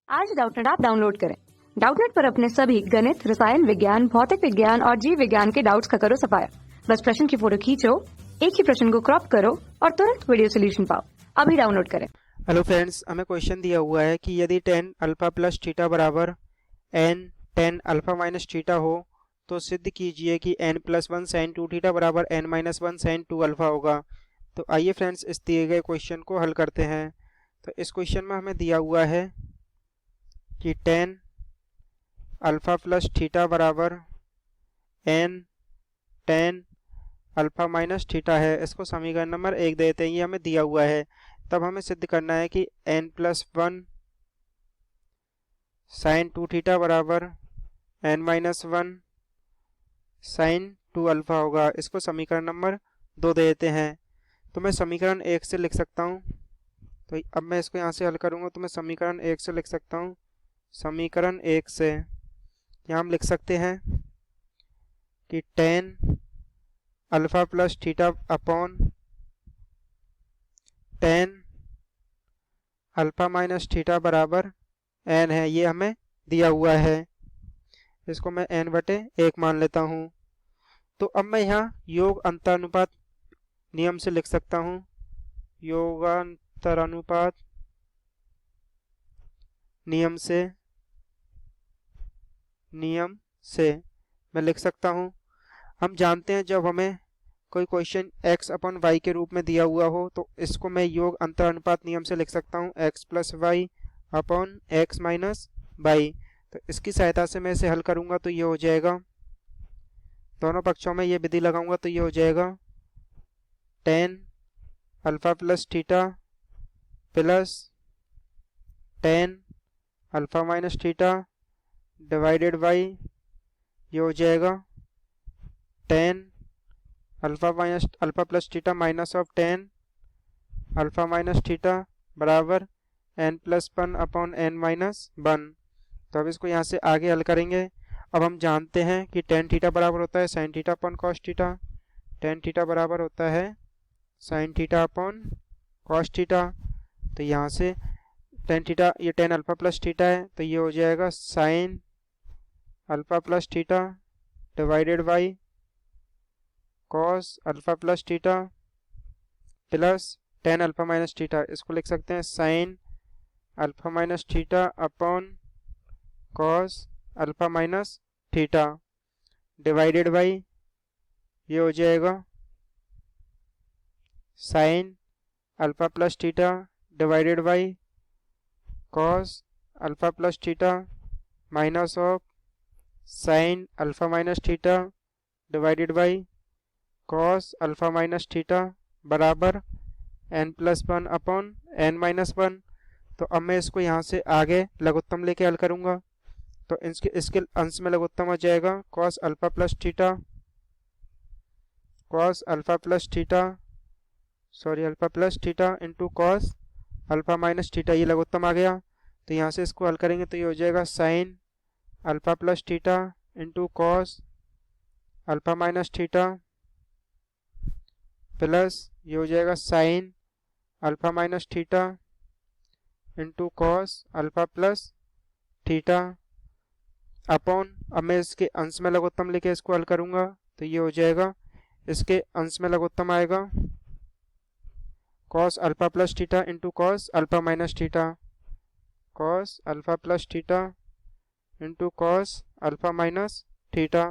आज Doubtnut app download करें। Doubtnut पर अपने सभी गणित, रसायन विज्ञान, भौतिक विज्ञान और जीव विज्ञान के डाउट्स का करो सफाया। बस प्रश्न की फोटो खींचो, एक ही प्रश्न को क्रॉप करो और तुरंत वीडियो सोल्यूशन पाओ। अभी डाउनलोड करें। हेलो फ्रेंड्स, हमें क्वेश्चन दिया हुआ है कि यदि tan अल्फा प्लस थीटा बराबर n tan alpha minus theta हो तो सिद्ध कीजिए कि n plus one sine to theta बराबर n minus one sine to alpha होगा। तो आइए फ्रेंड्स, इस दिए गए क्वेश्चन को हल करते हैं। तो इस क्वेश्चन में हमें दिया हुआ है कि tan अल्फा प्लस थीटा बराबर n tan alpha minus theta है। इसको समीकरण नंबर 1 देते हैं, ये हमें दिया हुआ है। तब हमें सिद्ध करना है कि n plus one sine to theta बराबर n minus one sine to alpha होगा। इसको समीकरण नंबर 2 दे देते हैं। तो मैं समीकरण 1 से लिख सकता हूँ। तो अब मैं इसको यहाँ से हल करूँगा तो मैं समीकरण 1 से लिख सकता हूँ। समीकरण 1 से यहाँ हम लिख सकते हैं कि tan alpha plus theta upon tan alpha minus theta बराबर n है, ये हमें दिया हुआ है। इसको मैं n बटे 1 मान लेता हूँ। तो अब मैं यहाँ योग अंतरानुपात नियम से लिख सकता हूँ। योगांतरानुपात नियम से मैं लिख सकता हूँ। हम जानते हैं जब हमें कोई क्वेश्चन x अपॉन वाई के रूप में दिया हुआ हो तो इसको मैं योग अंतरानुपात नियम से लिख सकता हूँ x plus Y upon X minus Y. तो इसकी सहायता से मैं इसे हल करूँगा तो ये हो जाएगा, दोनों पक्षों में ये विधि लगाऊंगा तो ये हो जाएगा tan alpha plus theta plus tan alpha minus theta divided by ये हो जाएगा tan alpha plus theta minus of tan alpha minus theta बराबर n plus one upon n minus one. तो अब इसको यहाँ से आगे हल करेंगे। अब हम जानते हैं कि tan थीटा बराबर होता है sin theta upon cos theta. tan theta बराबर होता है sin theta upon cos theta. तो यहाँ से tan थीटा, ये tan अल्फा प्लस थीटा है तो ये हो जाएगा sin alpha plus theta divided by cos alpha plus theta plus tan alpha minus theta. इसको लिख सकते हैं sin alpha minus theta upon cos alpha minus theta divided by ये हो जाएगा sin alpha plus theta divided by cos alpha plus theta minus of sin alpha minus theta divided by cos alpha minus theta बराबर n plus one upon n minus one. तो अब मैं इसको यहाँ से आगे लघुत्तम लेके हल करूँगा। तो इसके अंश में लघुत्तम हो जाएगा cos alpha plus theta into cos alpha minus theta, ये लघुत्तम आ गया। तो यहाँ से इसको हल करेंगे तो ये हो जाएगा sin alpha plus theta into cos alpha minus theta plus ये हो जाएगा sin alpha minus theta into cos alpha plus theta upon, अब मैं इसके अंश में लघुत्तम लेके इसको हल करूँगा तो ये हो जाएगा, इसके अंश में लघुत्तम आएगा cos alpha plus theta into cos alpha minus theta, cos alpha plus theta into cos alpha minus theta.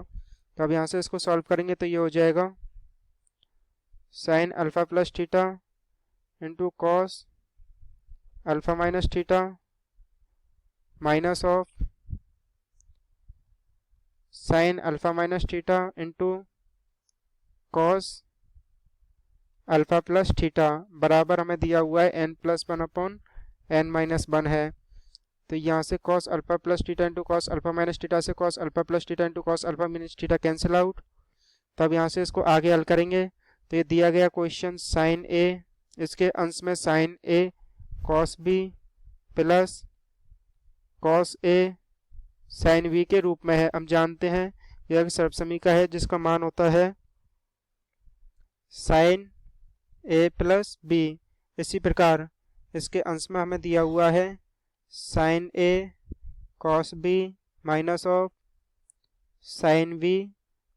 तो अब यहाँ से इसको सॉल्व करेंगे तो ये हो जाएगा sin alpha plus theta into cos alpha minus theta minus of sin alpha minus theta into cos alpha plus theta बराबर हमें दिया हुआ है n plus one upon n minus one है। तो यहाँ से cos alpha plus theta into cos alpha minus theta से cos alpha plus theta into cos alpha minus theta cancel out. तब यहाँ से इसको आगे हल करेंगे तो ये दिया गया क्वेश्चन sin a, इसके अंश में sin a cos b plus cos a sin v के रूप में है। हम जानते हैं यह एक सर्वसमीका है जिसका मान होता है sin a प्लस b। इसी प्रकार इसके अंश में हमें दिया हुआ है sine A cos B minus of sine B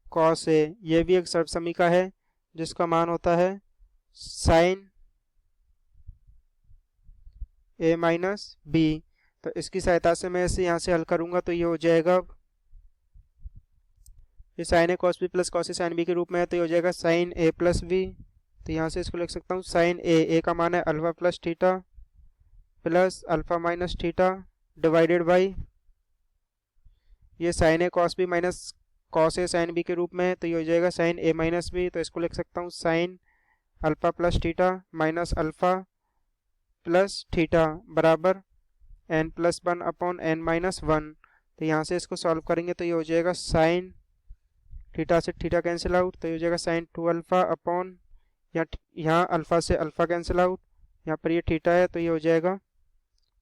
cos A. ये भी एक सर्वसमीका है जिसका मान होता है साइन ए माइनस बी। तो इसकी सहायता से मैं इसे यहाँ से हल करूंगा तो ये हो जाएगा, ये sign A cos B plus cos A sine B के रूप में है तो ये हो जाएगा साइन ए प्लस बी। तो यहाँ से इसको लिख सकता हूँ साइन ए का मान है alpha plus theta plus alpha minus theta divided by ये sign A cos B minus cos A sine B के रूप में है तो ये हो जाएगा साइन ए माइनस बी। तो इसको लिख सकता हूँ sine alpha plus theta minus alpha plus theta बराबर n plus 1 upon n minus 1। तो यहाँ से इसको सॉल्व करेंगे तो ये हो जाएगा साइन थीटा से थीटा कैंसिल आउट तो ये हो जाएगा साइन 2 अल्फा अपॉन यहाँ अल्फा से अल्फा कैंसिल आउट, यहाँ पर ये थीटा है तो ये हो जाएगा,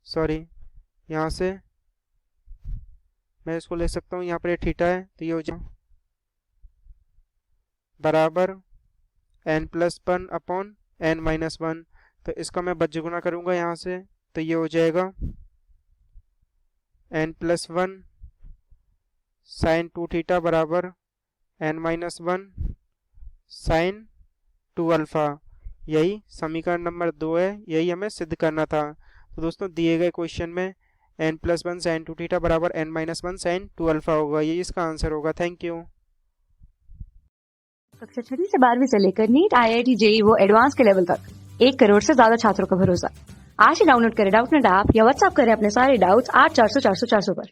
सॉरी यहाँ से मैं इसको ले सकता हूँ, यहाँ पर ये थीटा है तो ये हो जाएगा बराबर n plus 1 upon n minus 1। तो इसका मैं बज्रगुणा करूँगा यहाँ से तो ये हो जाएगा n प्लस 1 साइन 2 थीटा बराबर n माइनस 1 साइन 2 अल्फा। यही समीकरण नंबर 2 है, यही हमें सिद्ध करना था। तो दोस्तों दिए गए क्वेश्चन में n प्लस 1 साइन 2 थीटा बराबर n माइनस 1 साइन 2 अल्फा होगा, यही इसका आंसर होगा। Thank you. कक्षा 6 से 12वीं से लेकर नीट, IIT, JEE वो एडवांस के लेवल तक 1 करोड़ से ज्यादा छात्रों का भरोसा। आज ही डाउनलोड करें डाउटनेट ऐप या व्हाट्सएप करें अपने सारे डाउट्स 8400 400 400 पर।